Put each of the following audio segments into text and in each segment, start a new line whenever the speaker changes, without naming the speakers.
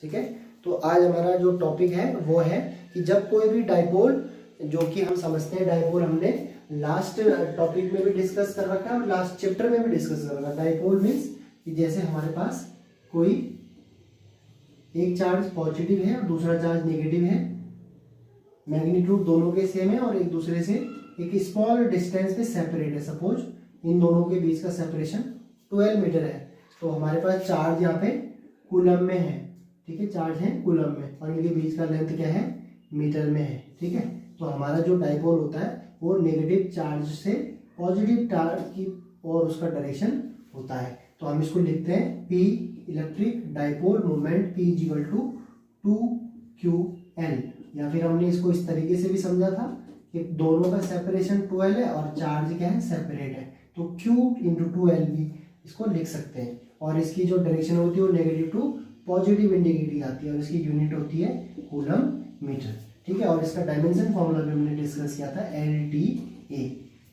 ठीक है। तो आज हमारा जो टॉपिक है वो है कि जब कोई भी डाइपोल, जो कि हम समझते हैं डाइपोल हमने लास्ट टॉपिक में भी डिस्कस कर रखा है और लास्ट चैप्टर में भी डिस्कस कर रखा है। डाइपोल मीन्स कि जैसे हमारे पास कोई एक चार्ज पॉजिटिव है और दूसरा चार्ज नेगेटिव है, मैग्नीट्यूड दोनों के सेम है और एक दूसरे से एक स्मॉल डिस्टेंस पे सेपरेट है। सपोज इन दोनों के बीच का सेपरेशन 12 मीटर है, तो हमारे पास चार्ज यहाँ पे कूलम में है, ठीक है, चार्ज है कूलम में और इनके बीच का लेंथ क्या है, मीटर में है, ठीक है। तो हमारा जो डाइपोल होता है वो नेगेटिव चार्ज से पॉजिटिव चार्ज की और उसका डायरेक्शन होता है। तो हम इसको लिखते हैं P electric dipole moment P equal to 2QL, या फिर हमने इसको इस तरीके से भी समझा था कि दोनों का सेपरेशन 12 है और चार्ज क्या है, सेपरेट है, तो Q इंटू 2L भी इसको लिख सकते हैं। और इसकी जो डायरेक्शन होती है वो नेगेटिव टू पॉजिटिव इंडिकेटिंग आती है और इसकी यूनिट होती है कूलम मीटर, ठीक है। और इसका डायमेंशन फॉर्मूला भी हमने डिस्कस किया था LDA।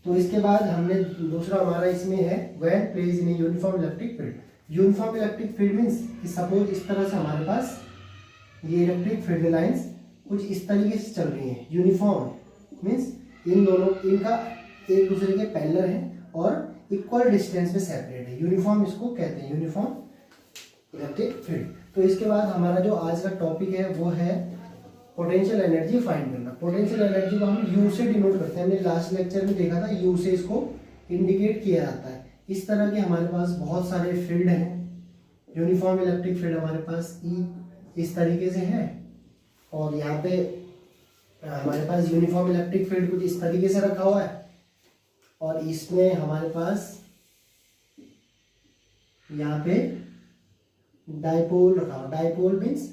तो इसके बाद हमने दूसरा हमारा इसमें है when place in uniform electric field. Uniform electric field means कि सपोज इस तरह से हमारे पास ये इलेक्ट्रिक फील्ड लाइंस कुछ इस तरीके से चल रही हैं। यूनिफॉर्म मीन्स इन दोनों इनका एक दूसरे के पैरेलल है और इक्वल डिस्टेंस में सेपरेट है, यूनिफॉर्म इसको कहते हैं, यूनिफॉर्म इलेक्ट्रिक फील्ड। तो इसके बाद हमारा जो आज का टॉपिक है वो है पोटेंशियल एनर्जी फाइंड करना। पोटेंशियल एनर्जी को हम यू से डिनोट करते हैं, हमने लास्ट लेक्चर में देखा था यू से इसको इंडिकेट किया जाता है। इस तरह के हमारे पास बहुत सारे फील्ड हैं। यूनिफॉर्म इलेक्ट्रिक फील्ड हमारे पास ई इस तरीके से है और यहाँ पे हमारे पास यूनिफॉर्म इलेक्ट्रिक फील्ड कुछ इस तरीके से रखा हुआ है और इसमें हमारे पास यहाँ पे डाइपोल रखा हुआ। डाइपोल मीन्स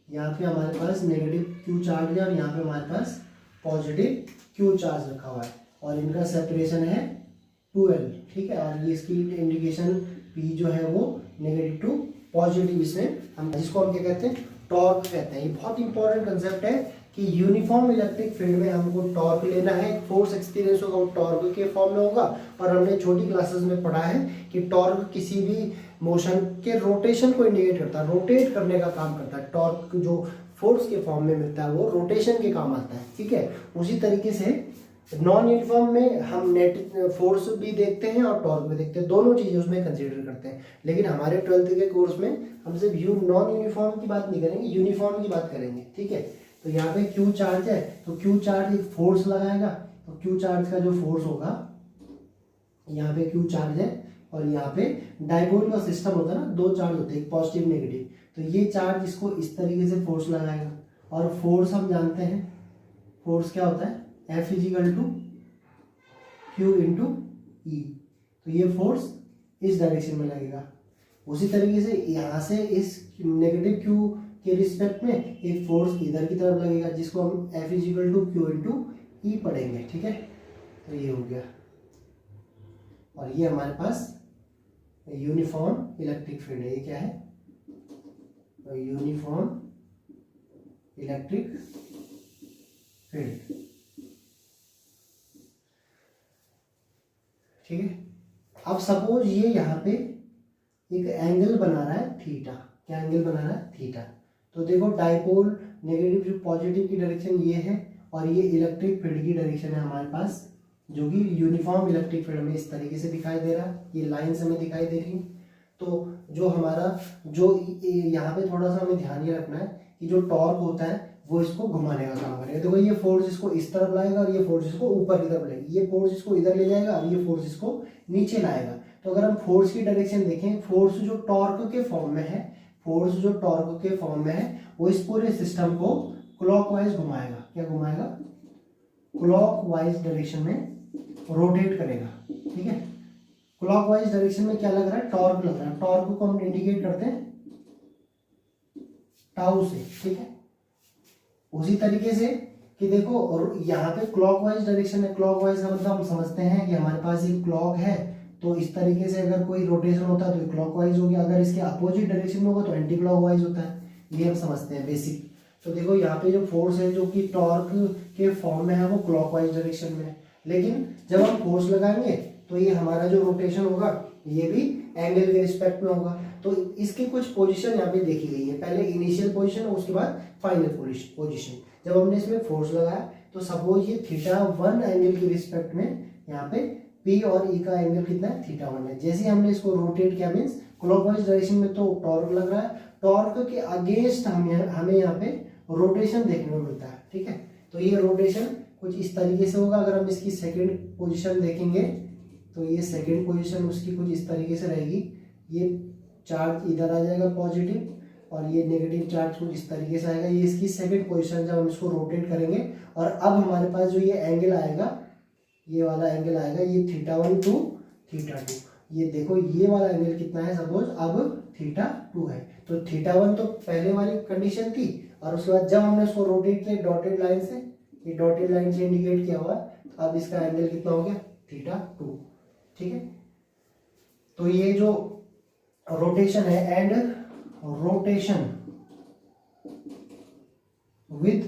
यहाँ पे हमारे पास नेगेटिव क्यू चार्ज है और यहाँ पे हमारे पास पॉजिटिव क्यू चार्ज रखा हुआ है और इनका सेपरेशन है 2L, ठीक है। और ये इसकी इंडिकेशन P जो है वो नेगेटिव टू पॉजिटिव, इसमें हम जिसको हम क्या कहते हैं, टॉर्क कहते हैं। ये बहुत इंपॉर्टेंट कंसेप्ट है कि यूनिफॉर्म इलेक्ट्रिक फील्ड में हमको टॉर्क लेना है, फोर्स एक्सपीरियंस होगा वो टॉर्क के फॉर्म में होगा। और हमने छोटी क्लासेस में पढ़ा है कि टॉर्क किसी भी मोशन के रोटेशन को इंडिकेट करता है, रोटेट करने का काम करता है। टॉर्क जो फोर्स के फॉर्म में मिलता है वो रोटेशन के काम आता है, ठीक है। उसी तरीके से नॉन यूनिफॉर्म में हम नेट फोर्स भी देखते हैं और टॉर्क भी देखते हैं, दोनों चीजें उसमें कंसीडर करते हैं। लेकिन हमारे 12th के कोर्स में हम सिर्फ नॉन यूनिफॉर्म की बात नहीं करेंगे, यूनिफॉर्म की बात करेंगे, ठीक है। तो यहाँ पे क्यू चार्ज है तो क्यू चार्ज एक फोर्स लगाएगा, तो क्यू चार्ज का जो फोर्स होगा, यहाँ पे क्यू चार्ज है और यहाँ पे डाइपोल का सिस्टम होता है ना, दो चार्ज होते हैं, एक पॉजिटिव नेगेटिव, तो ये चार्ज इसको इस तरीके से फोर्स लगाएगा और फोर्स हम जानते हैं, फोर्स क्या होता है, F is equal to Q into ई। तो ये फोर्स इस डायरेक्शन में लगेगा। उसी तरीके से यहाँ से इस नेगेटिव क्यू के रिस्पेक्ट में एक फोर्स इधर की तरफ लगेगा जिसको हम F is equal to Q into e पढ़ेंगे, ठीक है। तो ये हो गया और ये हमारे पास यूनिफॉर्म इलेक्ट्रिक फील्ड है। ये क्या है, यूनिफॉर्म इलेक्ट्रिक फील्ड, ठीक है। अब सपोज ये यहाँ पे एक एंगल बना रहा है थीटा, क्या एंगल बना रहा है, थीटा। तो देखो डाइपोल नेगेटिव टू पॉजिटिव की डायरेक्शन ये है और ये इलेक्ट्रिक फील्ड की डायरेक्शन है हमारे पास, जो कि यूनिफॉर्म इलेक्ट्रिक फील्ड में इस तरीके से दिखाई दे रहा है, ये लाइन्स हमें दिखाई दे रही है। तो जो हमारा जो यहाँ पे थोड़ा सा हमें ध्यान ये रखना है कि जो टॉर्क होता है वो इसको घुमाने का काम करेगा। देखो ये फोर्स इसको इस तरफ लाएगा और ये फोर्स इसको ऊपर की तरफ लाएगी, ये फोर्स इसको इधर ले जाएगा और ये फोर्स इसको नीचे लाएगा। तो अगर हम फोर्स की डायरेक्शन देखें, फोर्स जो टॉर्क के फॉर्म में है, फोर्स जो टॉर्क के फॉर्म में है वो इस पूरे सिस्टम को क्लॉकवाइज घुमाएगा। क्या घुमाएगा, क्लॉकवाइज डायरेक्शन में रोटेट करेगा, ठीक है। क्लॉकवाइज डायरेक्शन में क्या लग रहा है, टॉर्क लग रहा है। टॉर्क को हम इंडिकेट करते हैं टाउ से, ठीक है। उसी तरीके से कि देखो और यहाँ पे क्लॉकवाइज डायरेक्शन है, क्लॉकवाइज का मतलब हम समझते हैं कि हमारे पास एक क्लॉक है तो इस तरीके से अगर कोई रोटेशन होता है तो क्लॉकवाइज हो गया, अगर इसके अपोजिट डायरेक्शन में होगा तो एंटी क्लॉकवाइज होता है, ये हम समझते हैं बेसिक। तो देखो यहाँ पे जो फोर्स है जो कि टॉर्क के फॉर्म में है वो क्लॉकवाइज डायरेक्शन में है, लेकिन जब हम फोर्स लगाएंगे तो ये हमारा जो रोटेशन होगा ये भी एंगल के रिस्पेक्ट में होगा। तो इसकी कुछ पोजीशन यहाँ पे देखी गई है, पहले इनिशियल पोजीशन और उसके बाद फाइनल पोजीशन। जब हमने इसमें फोर्स लगाया तो सपोज ये θ1 एंगल के रिस्पेक्ट में यहाँ पे P और E का एंगल कितना है, θ1 है। जैसे हमने इसको रोटेट किया मीन्स क्लॉकवाइज डायरेक्शन में तो टॉर्क लग रहा है, टॉर्क के अगेंस्ट हमें यहाँ पे रोटेशन देखने को मिलता है। ठीक है, तो ये रोटेशन कुछ इस तरीके से होगा। अगर हम इसकी सेकेंड पोजिशन देखेंगे तो ये सेकेंड पोजिशन उसकी कुछ इस तरीके से रहेगी, ये चार्ज इधर आ जाएगा पॉजिटिव और ये नेगेटिव चार्ज कुछ इस तरीके से आएगा। ये इसकी सेकंड पोजीशन जब हम इसको रोटेट करेंगे और अब हमारे पास जो ये एंगल आएगा, ये वाला एंगल आएगा, ये θ1 टू θ2। ये देखो ये वाला एंगल कितना है, सपोज अब θ2 है। तो θ1 तो पहले वाली कंडीशन थी और उसके बाद जब हमने इसको रोटेट किया डॉटेड लाइन से, ये डॉटेड लाइन से इंडिकेट किया हुआ है, तो अब इसका एंगल कितना हो गया, θ2। ठीक है, तो ये जो रोटेशन है and rotation with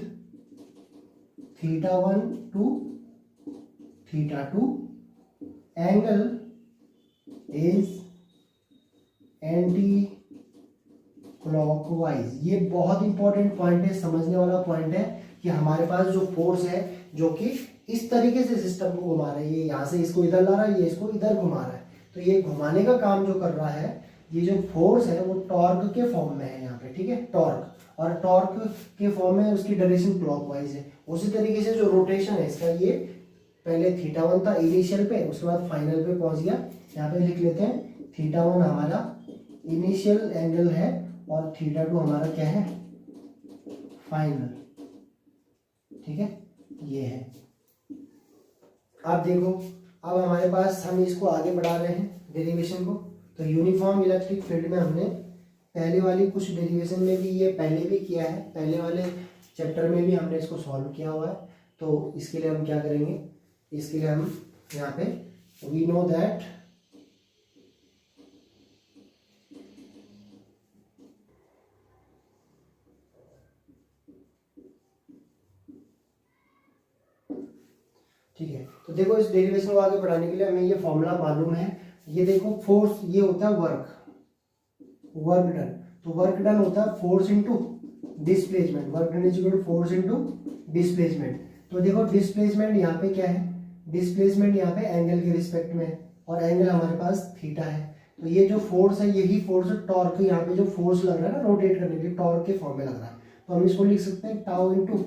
θ1 to θ2 angle is anti clockwise. ये बहुत इंपॉर्टेंट पॉइंट है, समझने वाला पॉइंट है कि हमारे पास जो फोर्स है जो कि इस तरीके से सिस्टम को घुमा रहा है, ये यहाँ से इसको इधर ला रहा है, ये इसको इधर घुमा रहा है, तो ये घुमाने का काम जो कर रहा है, ये जो फोर्स है वो टॉर्क के फॉर्म में है यहाँ पे। ठीक है, टॉर्क, और टॉर्क के फॉर्म में उसकी डायरेक्शन क्लॉकवाइज है। उसी तरीके से जो रोटेशन है इसका, ये पहले θ1 था इनिशियल पे, उसके बाद फाइनल पे पहुंच गया। यहाँ पे लिख लेते हैं θ1 हमारा इनिशियल एंगल है और θ2 हमारा क्या है, फाइनल। ठीक है, ये है। अब देखो, अब हमारे पास हम इसको आगे बढ़ा रहे हैं डेरिवेशन को। तो यूनिफॉर्म इलेक्ट्रिक फील्ड में हमने पहले वाली कुछ डेरिवेशन में भी ये पहले भी किया है, पहले वाले चैप्टर में भी हमने इसको सॉल्व किया हुआ है। तो इसके लिए हम क्या करेंगे, इसके लिए हम यहाँ पे वी नो दैट ठीक है। तो देखो इस डेरिवेशन को आगे बढ़ाने के लिए हमें ये फॉर्मूला मालूम है। ये देखो फोर्स, ये होता है वर्क डन। तो वर्क डन होता है force into displacement, work done is equal to force into displacement. तो देखो डिस्प्लेसमेंट यहाँ पे क्या है, डिस्प्लेसमेंट यहाँ पे एंगल के रिस्पेक्ट में है और एंगल हमारे पास थीटा है। तो ये जो फोर्स है यही फोर्स टॉर्क, यहाँ पे जो फोर्स लग रहा है ना रोटेट करने के लिए, टॉर्क के फॉर्म में लग रहा है। तो हम इसको लिख सकते हैं टाउ इनटू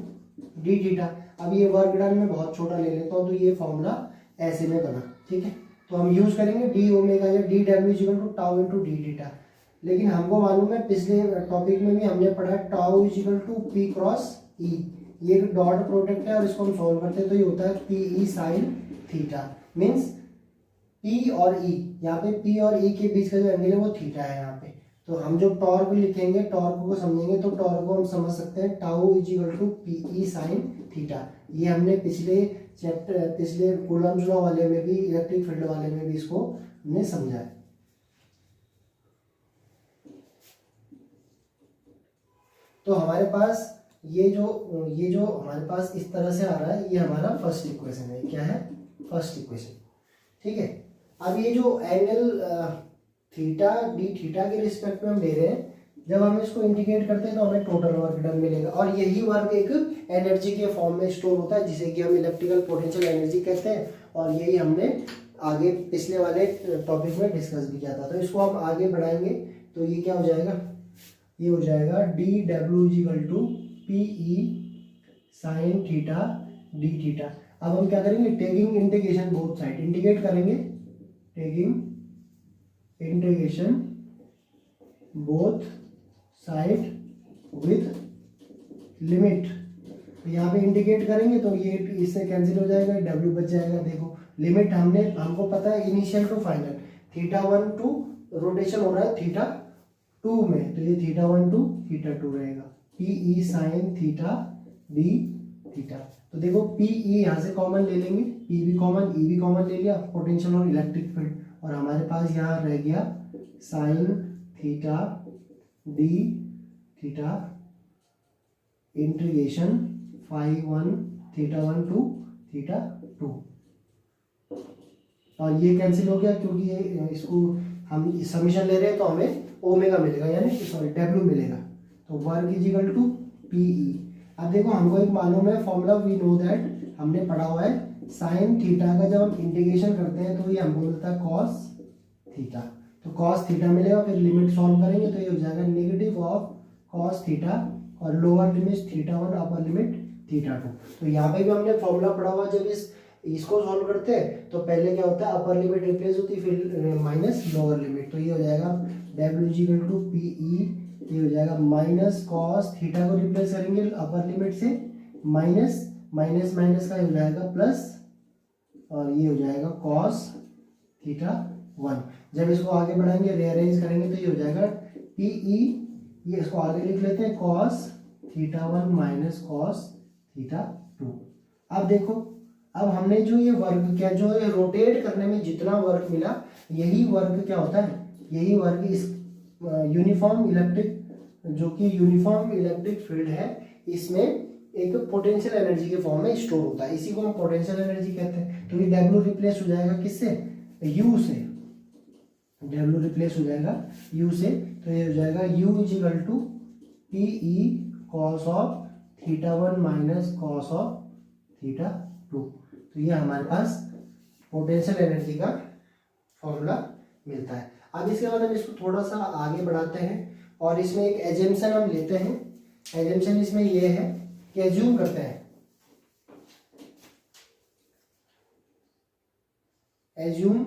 डी थीटा। अब ये वर्क डन में बहुत छोटा ले लेता हूँ, तो ये फॉर्मूला ऐसे में बना। ठीक है, तो हम यूज करेंगे डी ओमेगा या D W is equal to tau into D theta. लेकिन हमको मालूम है पिछले टॉपिक में भी हमने पढ़ा tau is equal to p cross e. ये एक डॉट प्रोडक्ट है और इसको हम सॉल्व करते हैं तो ये होता है P E sine theta. Means P और ई, यहाँ पे पी और ई के बीच का जो एंगल है वो थीटा है यहाँ पे। तो हम जो टॉर्क लिखेंगे, टॉर्क को समझेंगे तो टॉर्क को हम समझ सकते हैं tau is equal to P E sine theta. ये हमने पिछले चैप्टर, पिछले कूलम्स लॉ वाले में भी, इलेक्ट्रिक फील्ड वाले में भी इसको हमने समझा है। तो हमारे पास ये जो हमारे पास इस तरह से आ रहा है, ये हमारा फर्स्ट इक्वेशन है। क्या है, फर्स्ट इक्वेशन। ठीक है, अब ये जो एंगल थीटा डी थीटा के रिस्पेक्ट में हम ले रहे हैं, जब हम इसको इंडिकेट करते हैं तो हमें टोटल वर्क डन मिलेगा और यही वर्क एक एनर्जी के फॉर्म में स्टोर होता है जिसे कि हम इलेक्ट्रिकल पोटेंशियल एनर्जी कहते हैं। और यही हमने आगे पिछले वाले टॉपिक में डिस्कस भी किया था। तो इसको हम आगे बढ़ाएंगे तो ये क्या हो जाएगा, ये हो जाएगा d W is equal to P E sine theta d theta. अब हम क्या करेंगे, taking integration both side, indicate करेंगे taking integration both side with limit. तो यहाँ पे इंडिकेट करेंगे तो ये इससे कैंसिल हो जाएगा, डब्ल्यू बच जाएगा। देखो लिमिट हमको पता है initial to final, θ1 to rotation हो रहा है θ2 में, तो ये θ1 टू θ2 रहेगा, P E sine theta d theta. तो देखो पी ई यहाँ से कॉमन ले लेंगे, पी भी कॉमन, ई भी कॉमन ले लिया, पोटेंशियल और इलेक्ट्रिक फील्ड, और हमारे पास यहाँ रह गया sine theta d theta integration φ1 θ1 to θ2। और ये कैंसिल हो गया क्योंकि ये इसको हम समीशन ले रहे हैं तो हमें ओमेगा मिलेगा, यानी सॉरी डब्ल्यू मिलेगा। तो work is equal to PE. अब देखो हमको एक मालूम है फॉर्मूला, वी नो दैट, हमने पढ़ा हुआ है साइन थीटा का जब हम इंटीग्रेशन करते हैं तो ये हमको मिलता है कॉस थीटा। तो कॉस थीटा मिलेगा, फिर लिमिट सॉल्व करेंगे तो ये हो जाएगा नेगेटिव ऑफ कॉस थीटा और lower limit theta 1 upper limit theta 2। तो यहाँ पे भी हमने फॉर्मूला पढ़ा हुआ, जब इसको सॉल्व करते हैं तो पहले क्या होता है अपर लिमिट रिप्लेस होती है, फिर माइनस लोअर लिमिट। तो ये हो जाएगा W is equal to P E, ये हो जाएगा माइनस कॉस थीटा को रिप्लेस करेंगे अपर लिमिट से, माइनस माइनस माइनस का हो जाएगा प्लस, और ये हो जाएगा कॉस थीटा 1। जब इसको आगे बढ़ाएंगे रीअरेंज करेंगे तो ये हो जाएगा पी ई, ये इसको आगे लिख लेते हैं cos theta 1 minus cos theta 2। अब देखो, अब हमने जो ये वर्क क्या, जो ये रोटेट करने में जितना वर्क मिला, यही वर्क क्या होता है, यही वर्क इस यूनिफॉर्म इलेक्ट्रिक, जो कि यूनिफॉर्म इलेक्ट्रिक फील्ड है, इसमें एक पोटेंशियल एनर्जी के फॉर्म में स्टोर होता है। इसी को हम पोटेंशियल एनर्जी कहते हैं। तो ये डब्ल्यू रिप्लेस हो जाएगा किससे, यू से, डब्ल्यू रिप्लेस हो जाएगा यू से। तो ये हो जाएगा U is equal to P E cos of theta 1 minus cos of theta 2। तो ये हमारे पास पोटेंशियल एनर्जी का फॉर्मूला मिलता है। अब इसके बाद हम इसको थोड़ा सा आगे बढ़ाते हैं और इसमें एक एजम्पशन हम लेते हैं। एजम्पशन इसमें ये है कि एज्यूम करते हैं, एज्यूम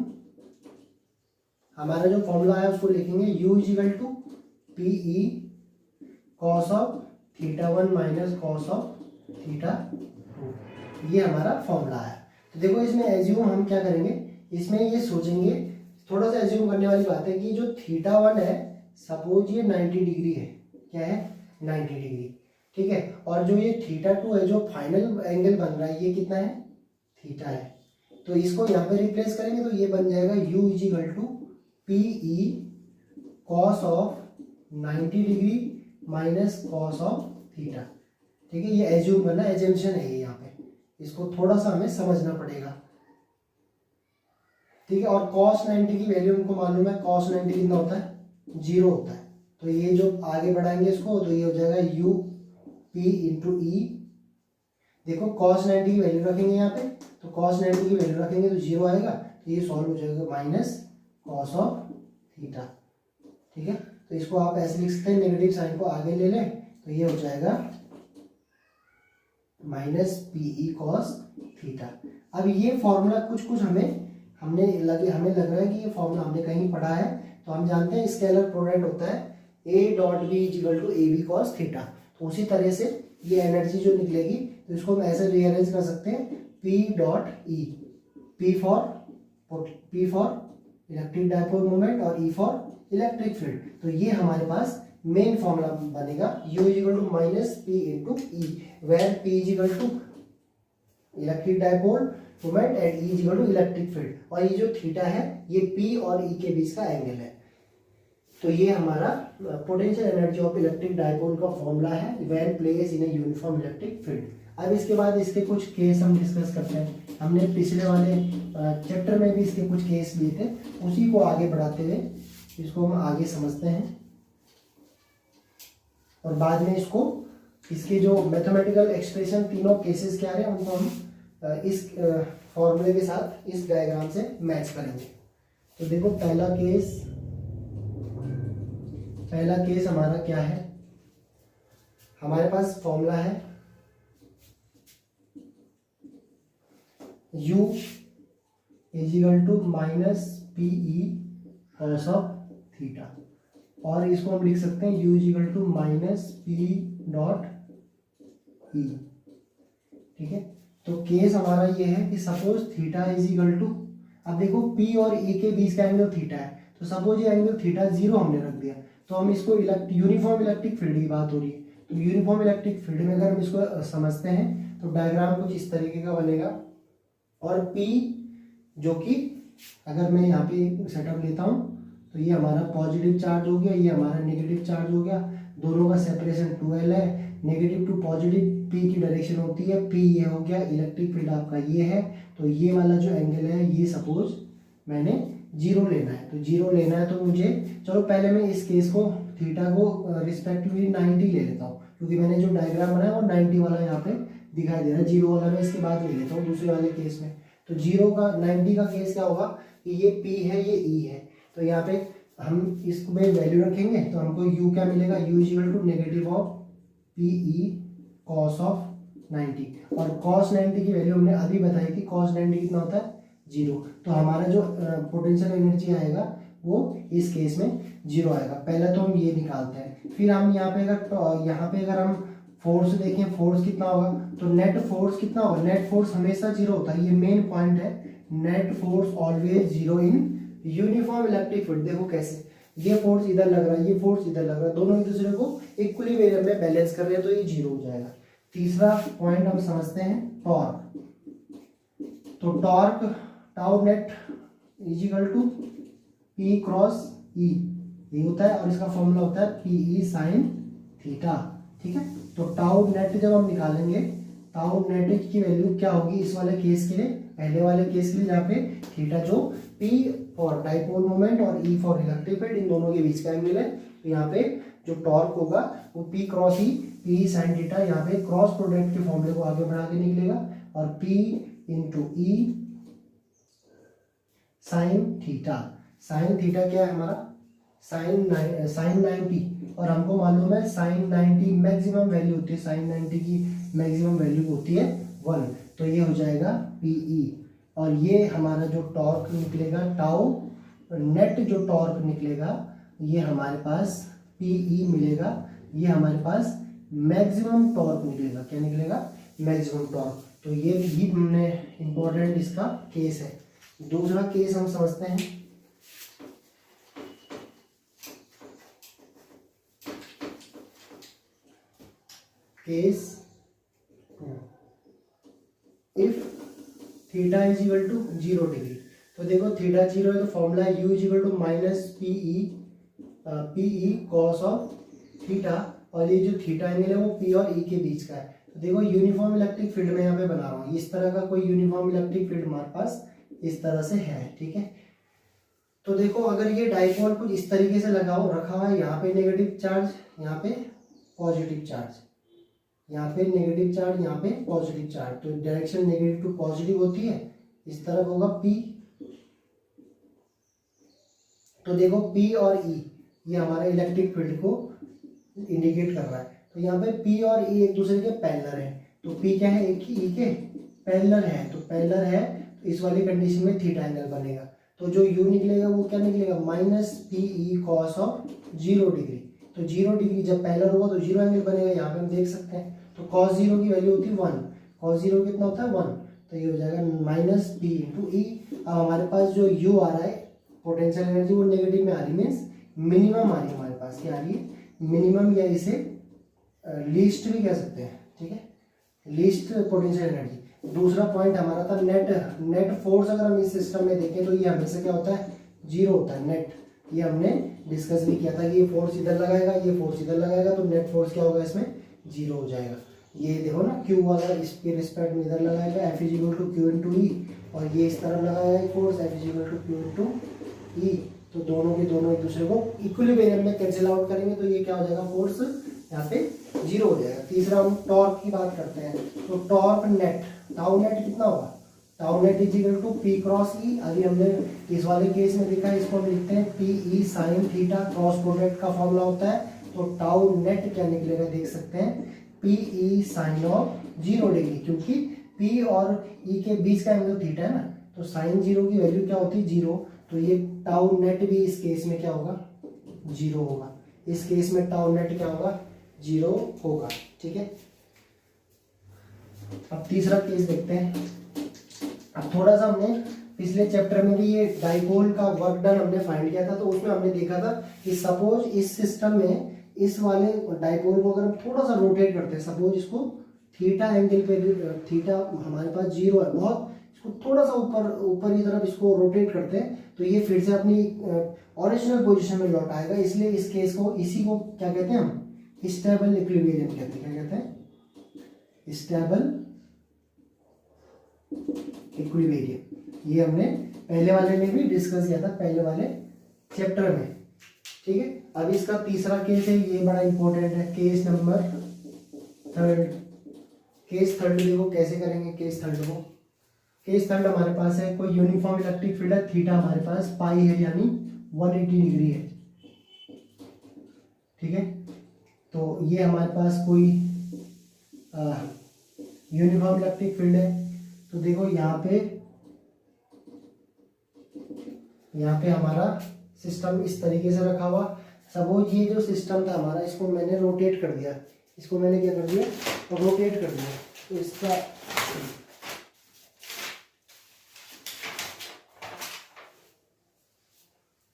हमारा जो फॉर्मूला है उसको लिखेंगे u is equal to P E cos of theta 1 minus cos of theta 2। ये हमारा फॉर्मूला है। तो देखो इसमें एज्यूम हम क्या करेंगे, इसमें ये सोचेंगे, थोड़ा सा एज्यूम करने वाली बात है कि जो थीटा 1 है, सपोज ये 90 डिग्री है, क्या है 90 डिग्री, ठीक है। और जो ये थीटा 2 है, जो फाइनल एंगल बन रहा है, ये कितना है, थीटा है। तो इसको यहाँ पे रिप्लेस करेंगे तो ये बन जाएगा u is equal to P E cos of 90 degree minus cos of theta, ठीक है। ये एज्यूम करना, एजम्पशन है ये, यहाँ पे इसको थोड़ा सा हमें समझना पड़ेगा, ठीक है। और cos 90 की वैल्यू हमको मालूम है, cos 90 कितना होता है, 0 होता है। तो ये जो आगे बढ़ाएंगे इसको तो ये हो जाएगा u p इंटू ई। देखो cos 90 की वैल्यू रखेंगे यहाँ पे, तो cos 90 की वैल्यू रखेंगे तो 0 आएगा, तो ये सॉल्व हो जाएगा माइनस कॉस ऑफ थीटा, ठीक है। तो इसको आप ऐसे लिख सकते हैं, नेगेटिव साइन को आगे ले लें तो ये हो जाएगा minus P E cos theta. अब ये फॉर्मूला कुछ कुछ हमें लग रहा है कि ये फॉर्मूला हमने कहीं पढ़ा है। तो हम जानते हैं स्केलर प्रोडक्ट होता है A dot B is equal to A B cos theta. तो उसी तरह से ये एनर्जी जो निकलेगी तो इसको हम ऐसे रीअरेंज कर सकते हैं, P dot E, P for electric dipole moment और ई फॉर इलेक्ट्रिक फील्ड। तो ये हमारे पास मेन फॉर्मूला बनेगा, u is equal to minus P into E, where p is equal to electric dipole moment and e is equal to electric field. और ये जो theta है ये p और e के बीच का एंगल है। तो ये हमारा potential energy of electric dipole का फॉर्मूला है when place in a uniform electric field. अब इसके बाद इसके कुछ केस हम डिस्कस करते हैं। हमने पिछले वाले चैप्टर में भी इसके कुछ केस लिए थे, उसी को आगे बढ़ाते हुए इसको हम आगे समझते हैं और बाद में इसके जो मैथमेटिकल एक्सप्रेशन तीनों केसेस क्या है उनको हम इस फॉर्मूले के साथ इस डायग्राम से मैच करेंगे। तो देखो पहला केस हमारा क्या है, हमारे पास फॉर्मूला है u is equal to minus P E cos of theta, और इसको हम लिख सकते हैं u is equal to minus P dot E, ठीक है। तो केस हमारा ये है कि suppose theta is equal to, अब देखो p और e के बीच का एंगल थीटा है, तो सपोज ये एंगल थीटा 0 हमने रख दिया, तो हम इसको यूनिफॉर्म इलेक्ट्रिक फील्ड की बात हो रही है। तो यूनिफॉर्म इलेक्ट्रिक फील्ड में अगर हम इसको समझते हैं तो डायग्राम कुछ इस तरीके का बनेगा, और P जो कि अगर मैं यहाँ पे सेटअप लेता हूँ तो ये हमारा पॉजिटिव चार्ज हो गया, ये हमारा नेगेटिव चार्ज हो गया, दोनों का सेपरेशन 2L है, नेगेटिव टू पॉजिटिव P की डायरेक्शन होती है, P ये हो गया, इलेक्ट्रिक फील्ड आपका ये है। तो ये वाला जो एंगल है ये सपोज मैंने जीरो लेना है। तो जीरो लेना है तो मुझे, चलो पहले मैं इस केस को थीटा को रिस्पेक्टिवली 90 ले लेता हूँ, क्योंकि मैंने जो डायग्राम बनाया वो 90 वाला यहाँ पे दिखाई दे रहा है। जीरो वाला मैं इसके बाद ले लेता हूँ दूसरे वाले केस में। तो जीरो का 90 का केस क्या होगा कि ये P है, ये E है, तो यहाँ पे हम इसको में वैल्यू रखेंगे तो हमको U क्या मिलेगा, U is equal to negative of PE cos of 90, और कॉस 90 की वैल्यू हमने अभी बताई थी, कॉस 90 कितना होता है, जीरो। तो हमारा जो पोटेंशियल एनर्जी आएगा वो इस केस में जीरो आएगा। पहले तो हम ये निकालते हैं, फिर हम यहाँ पे अगर हम फोर्स देखें, फोर्स कितना होगा, तो नेट फोर्स कितना होगा, नेट फोर्स हमेशा जीरो होता है, ये मेन पॉइंट है, net force always zero in uniform electric field. देखो कैसे, ये फोर्स इधर लग रहा है, ये फोर्स इधर लग रहा है, दोनों एक दूसरे को इक्विलिब्रियम में बैलेंस कर रहे हैं, तो ये जीरो हो जाएगा। तीसरा पॉइंट हम समझते हैं टॉर्क। तो torque tau net is equal to P cross E ये होता है, और इसका फॉर्मूला होता है PE साइन थीटा। ठीक है, तो टाउ नेट जब हम निकालेंगे, टाउ नेट की वैल्यू क्या होगी इस वाले केस के लिए, पहले वाले केस के लिए, जहाँ पे थीटा जो P फॉर डाइपोल मोमेंट और E फॉर इलेक्ट्रिक फील्ड, इन दोनों के बीच का एंगल है। तो यहाँ पे जो टॉर्क होगा वो P cross E, P sine theta, यहाँ पे क्रॉस प्रोडक्ट के फॉर्मूले को आगे बढ़ा के निकलेगा, और P into E sine theta. Sine theta क्या है हमारा, साइन 90, और हमको मालूम है साइन 90 मैक्सिमम वैल्यू होती है, साइन 90 की मैक्सिमम वैल्यू होती है 1, तो ये हो जाएगा PE। और ये हमारा जो टॉर्क निकलेगा टाउ नेट, जो टॉर्क निकलेगा ये हमारे पास PE मिलेगा, ये हमारे पास मैक्सिमम टॉर्क निकलेगा। क्या निकलेगा, मैक्सिमम टॉर्क। तो ये भी हमने इंपॉर्टेंट इसका केस है। दूसरा केस हम समझते हैं, case if theta is equal to 0 degree. तो देखो थीटा 0 है तो फॉर्मूला है U is equal to minus PE cos of theta, और ये जो थीटा एंगल है वो P और E के बीच का है। तो देखो यूनिफॉर्म इलेक्ट्रिक फील्ड में यहाँ पे बना रहा हूँ, इस तरह का कोई यूनिफॉर्म इलेक्ट्रिक फील्ड हमारे पास इस तरह से है। ठीक है, तो देखो अगर ये डाइपोल कुछ इस तरीके से रखा हुआ है, यहाँ पे नेगेटिव चार्ज, यहाँ पे पॉजिटिव चार्ज, यहाँ पे नेगेटिव चार्ज, यहाँ पे पॉजिटिव चार्ज, तो डायरेक्शन नेगेटिव टू पॉजिटिव होती है, इस तरफ होगा P। तो देखो P और E ये हमारे इलेक्ट्रिक फील्ड को इंडिकेट कर रहा है। तो यहाँ पे P और E एक दूसरे के पैरेलल है, तो P क्या है, एक ही E के पैरेलल है, तो पैरेलल है तो इस वाली कंडीशन में थीटा एंगल बनेगा। तो जो U निकलेगा वो क्या निकलेगा, minus PE cos of 0 degree. तो 0 डिग्री जब पैरेलल होगा तो 0 एंगल बनेगा, यहाँ पे हम देख सकते हैं। तो कॉस 0 की वैल्यू होती है 1, कॉस 0 कितना होता है 1, तो ये हो जाएगा माइनस P इंटू E। अब हमारे पास जो U आ रहा है पोटेंशियल एनर्जी वो नेगेटिव में आ रही, मीन्स मिनिमम आ रही है हमारे पास, क्या आ रही है, मिनिमम, या इसे लीस्ट भी कह सकते हैं। ठीक है, लीस्ट पोटेंशियल एनर्जी। दूसरा पॉइंट हमारा था नेट फोर्स। अगर हम इस सिस्टम में देखें तो ये हमेशा क्या होता है, जीरो होता है नेट। ये हमने डिस्कस भी किया था कि ये फोर्स इधर लगाएगा, ये फोर्स इधर लगाएगा, तो नेट फोर्स क्या होगा इसमें, जीरो हो जाएगा। ये देखो ना, Q वाला इसके रिस्पेक्ट में इधर लगाएगा, F is equal to Q into E, और ये इस तरफ लगाएगा force, F is equal to Q into E। तो दोनों के दोनों एक दूसरे को इक्विलिब्रियम में कैंसिल आउट करेंगे, तो ये क्या हो जाएगा, फोर्स यहाँ पे जीरो हो जाएगा। तीसरा हम टॉर्क की बात करते हैं, तो टॉर्क नेट, टाउ नेट कितना होगा, tau net is equal to P cross E। अभी हमने इस वाले केस में देखा है, इसको हम लिखते हैं PE sine theta, cross product का फॉर्मूला होता है। तो टाउ नेट क्या निकलेगा, देख सकते हैं, PE साइन ऑफ 0 डिग्री, क्योंकि P और E के बीच का एंगल थीटा है ना, तो साइन 0 की वैल्यू क्या होती है, 0। तो ये टाउ नेट भी इस केस में क्या होगा, 0 होगा। इस केस में टाउ नेट क्या होगा, 0 होगा। ठीक है, अब तीसरा केस देखते हैं। अब थोड़ा सा हमने पिछले चैप्टर में भी ये डाइपोल का वर्क डन हमने फाइंड किया था, तो उसमें हमने देखा था कि सपोज इस सिस्टम में इस वाले डाइपोल को अगर हम थोड़ा सा रोटेट करते हैं, सपोज इसको थीटा एंगल पे, थीटा हमारे पास 0 है बहुत, इसको थोड़ा सा ऊपर की तरफ इसको रोटेट करते हैं, तो ये फिर से अपनी ओरिजिनल पोजीशन में लौट आएगा। इसलिए इस केस को, इसी को क्या कहते हैं हम, स्टेबल इक्विलिब्रियम कहते हैं। क्या कहते हैं, स्टेबल इक्विलिब्रियम। ये हमने पहले वाले ने भी डिस्कस किया था पहले वाले चैप्टर में। ठीक है, अब इसका तीसरा केस है, ये बड़ा इंपॉर्टेंट है, case number third. Case third देखो कैसे करेंगे केस थर्ड को। केस थर्ड हमारे पास है कोई यूनिफॉर्म इलेक्ट्रिक फील्ड है, थीटा हमारे पास पाई है यानी 180 डिग्री है। ठीक है, तो ये हमारे पास कोई यूनिफॉर्म इलेक्ट्रिक फील्ड है। तो देखो यहाँ पे हमारा सिस्टम इस तरीके से रखा हुआ। सपोज ये जो सिस्टम था हमारा, इसको मैंने रोटेट कर दिया, इसको मैंने क्या कर दिया, रोटेट कर दिया। तो इसका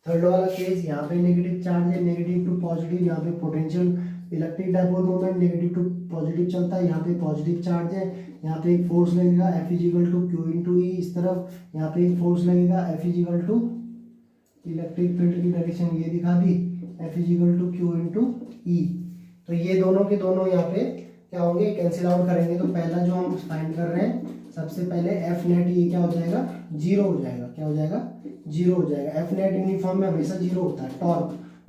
थर्ड वाला केस, यहाँ पे नेगेटिव चार्ज है, नेगेटिव टू पॉजिटिव, यहाँ पे potential electric dipole moment negative to positive चलता है, यहाँ पे पॉजिटिव चार्ज है, यहाँ पे एक फोर्स लगेगा F is equal to Q into e, इस तरफ यहाँ पे एक फोर्स लगेगा F is equal to electric field की डायरेक्शन ये दिखा दी, F is equal to Q into ई। तो ये दोनों के दोनों यहाँ पे क्या होंगे, कैंसिल आउट करेंगे। तो पहला जो हम फाइंड कर रहे हैं, सबसे पहले एफ नेट ये क्या हो जाएगा, जीरो हो जाएगा। क्या हो जाएगा, जीरो हो जाएगा। एफ नेट यूनिफॉर्म में हमेशा जीरो होता है।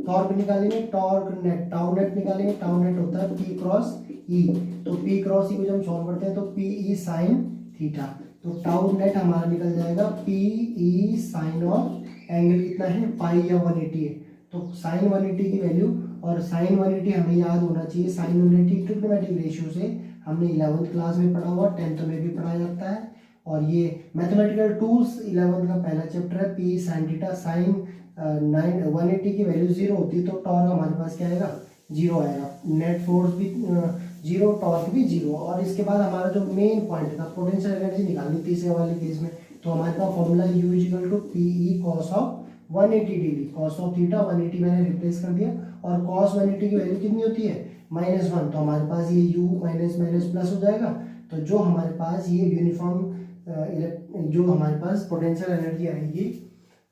टॉर्क निकालेंगे, टॉर्क नेट, टाउ नेट निकालेंगे, टाउ नेट होता है पी क्रॉस ई। तो पी क्रॉस ई को जब हम सॉल्व करते हैं तो पी ई साइन थीटा, तो टाउ नेट हमारा निकल जाएगा P E sine of angle कितना है, पाई या 180 है। तो साइन 180 की वैल्यू, और साइन 180 हमें याद होना चाहिए, साइन 180 ट्रिग्नोमेट्रिक रेशियो से हमने 11th क्लास में पढ़ा हुआ, 10th में भी पढ़ाया जाता है। और ये मैथमेटिकल टूल्स 11th का पहला चैप्टर है। पी साइन थीटा, साइन 180 की वैल्यू जीरो होती है तो टॉर्क हमारे पास क्या आएगा, जीरो आएगा। नेट फोर्स भी जीरो, टॉर्क भी जीरो। और इसके बाद हमारा जो मेन पॉइंट था, पोटेंशियल एनर्जी निकालनी तीसरे वाले केस में, तो हमारे पास formula u is equal to P E cos of 180 degree, cos of theta 180 मैंने रिप्लेस कर दिया। और कॉस 180 की वैल्यू कितनी होती है, -1, तो हमारे पास ये u माइनस माइनस प्लस हो जाएगा। तो जो हमारे पास ये यूनिफॉर्म जो हमारे पास पोटेंशियल एनर्जी आएगी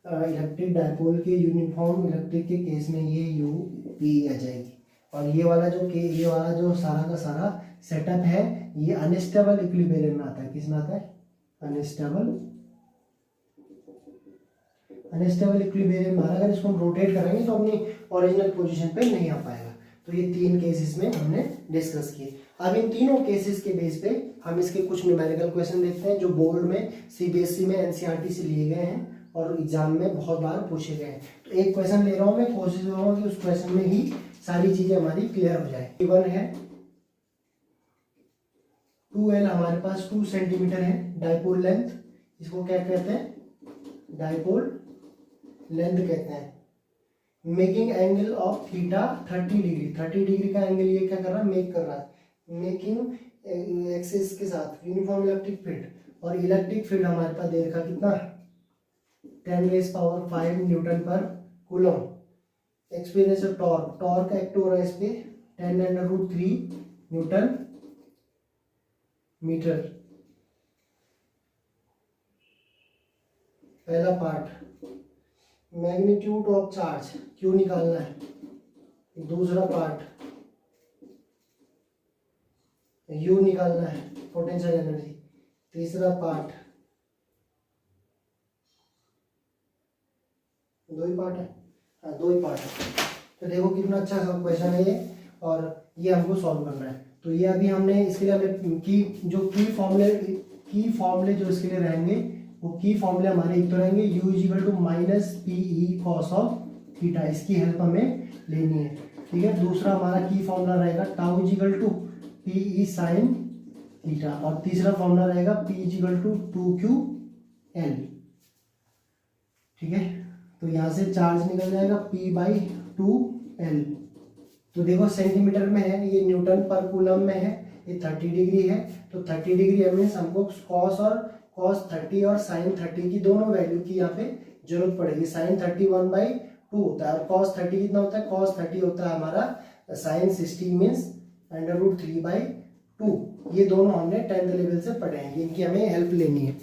इलेक्ट्रिक डायपोल के यूनिफॉर्म इलेक्ट्रिक के केस में, ये u p आ जाएगी। और ये वाला जो सारा का सारा सेटअप है, ये अनस्टेबल इक्विलिब्रियम में आता है। किस में आता है, अनस्टेबल इक्विलिब्रियम में। अगर इसको हम रोटेट करेंगे तो अपनी ओरिजिनल पोजीशन पे नहीं आ पाएगा। तो ये तीन केसेस में हमने डिस्कस किए। अब इन तीनों केसेस के बेस पे हम इसके कुछ न्यूमेरिकल क्वेश्चन देखते हैं जो बोर्ड में सीबीएसई में एनसीईआरटी से लिए गए हैं और एग्जाम में बहुत बार पूछे गए हैं। तो एक क्वेश्चन ले रहा हूँ मैं, कोशिश कर रहा हूँ कि उस क्वेश्चन में ही सारी चीजें हमारी क्लियर हो जाए। गिवन है 2L हमारे पास 2 सेंटीमीटर है डाइपोल लेंथ, इसको क्या कहते हैं, डाइपोल लेंथ कहते हैं। Making angle of theta 30 degree, 30 degree का एंगल ये क्या कर रहा है, मेक कर रहा है। मेकिंग एक्सिस के साथ यूनिफॉर्म इलेक्ट्रिक फील्ड, और इलेक्ट्रिक फील्ड हमारे पास दे रखा कितना, 10⁵ न्यूटन पर coulomb. Experience of torque act हो रहा है इस पे 10√3 न्यूटन मीटर। पहला part magnitude of charge Q निकालना है। दूसरा पार्ट यू निकालना है, पोटेंशियल एनर्जी। तीसरा पार्ट, दो ही पार्ट है, हाँ 2 ही पार्ट है। तो देखो कितना अच्छा क्वेश्चन है ये, और ये हमको सॉल्व करना है। तो ये अभी हमने इसके लिए हमें की फॉर्मूले जो इसके लिए रहेंगे, वो की फॉर्मूले हमारे एक तो रहेंगे u is equal to minus P E cos of theta, इसकी हेल्प हमें लेनी है। ठीक है, दूसरा हमारा की फॉर्मूला रहेगा tau is equal to P E sine theta, और तीसरा फॉर्मूला रहेगा पी इजिकल टू 2qL। ठीक है, तो यहाँ से चार्ज निकल जाएगा p/2L। तो देखो सेंटीमीटर में है, ये न्यूटन पर कूलम में है, ये 30 डिग्री है। तो 30 डिग्री मीन्स हमको cos 30 और sin 30 की दोनों वैल्यू की यहाँ पे जरूरत पड़ेगी। sin 30 1/2 होता है, और cos 30 कितना होता है, cos 30 होता है हमारा sin 60 मीन्स √3/2। ये दोनों हमने 10th लेवल से पढ़े हैं, इनकी हमें हेल्प लेनी है।